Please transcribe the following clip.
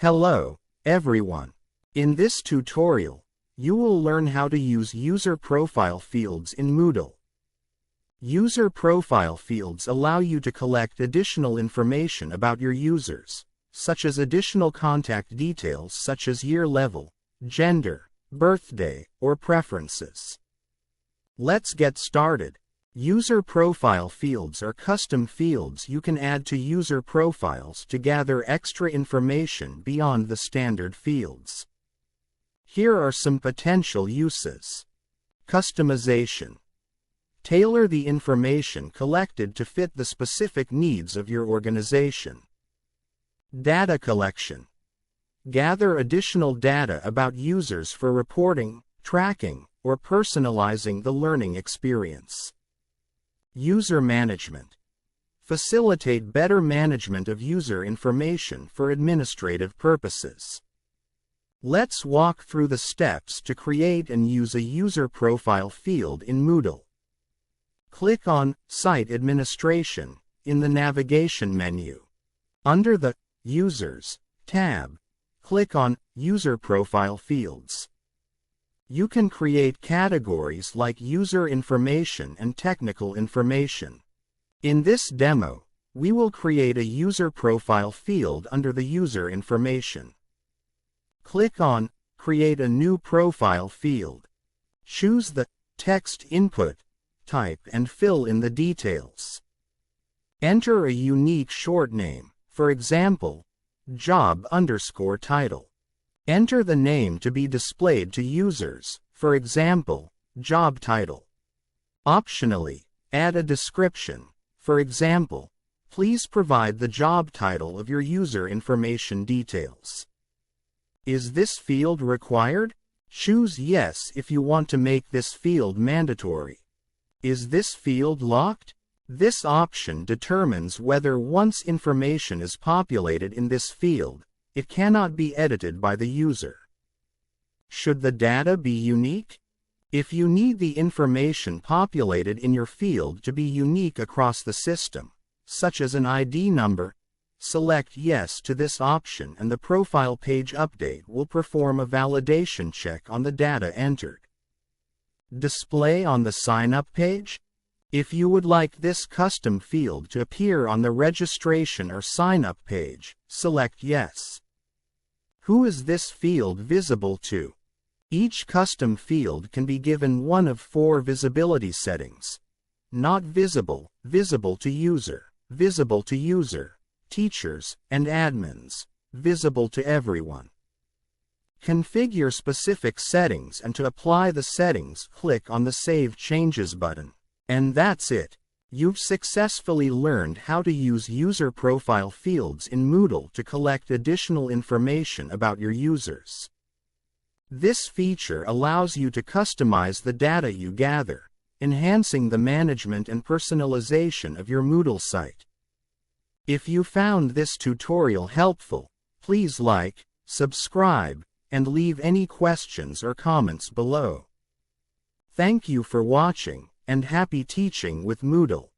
Hello, everyone. In this tutorial, you will learn how to use user profile fields in Moodle. User profile fields allow you to collect additional information about your users, such as additional contact details such as year level, gender, birthday, or preferences. Let's get started. User profile fields are custom fields you can add to user profiles to gather extra information beyond the standard fields. Here are some potential uses. Customization. Tailor the information collected to fit the specific needs of your organization. Data collection. Gather additional data about users for reporting, tracking, or personalizing the learning experience. User management. Facilitate better management of user information for administrative purposes. Let's walk through the steps to create and use a user profile field in Moodle. Click on Site Administration in the navigation menu. Under the Users tab, click on User Profile Fields. You can create categories like user information and technical information. In this demo, we will create a user profile field under the user information. Click on Create a new profile field. Choose the text input type and fill in the details. Enter a unique short name, for example, job_title. Enter the name to be displayed to users, for example, job title. Optionally, add a description, for example, please provide the job title of your user information details. Is this field required? Choose Yes if you want to make this field mandatory. Is this field locked? This option determines whether once information is populated in this field, it cannot be edited by the user. Should the data be unique? If you need the information populated in your field to be unique across the system, such as an ID number, select Yes to this option and the profile page update will perform a validation check on the data entered. Display on the sign-up page? If you would like this custom field to appear on the registration or sign-up page, select Yes. Who is this field visible to? Each custom field can be given one of 4 visibility settings. Not visible, visible to user, teachers, and admins, visible to everyone. Configure specific settings, and to apply the settings, click on the Save Changes button. And that's it. You've successfully learned how to use user profile fields in Moodle to collect additional information about your users. This feature allows you to customize the data you gather, enhancing the management and personalization of your Moodle site. If you found this tutorial helpful, please like, subscribe, and leave any questions or comments below. Thank you for watching, and happy teaching with Moodle.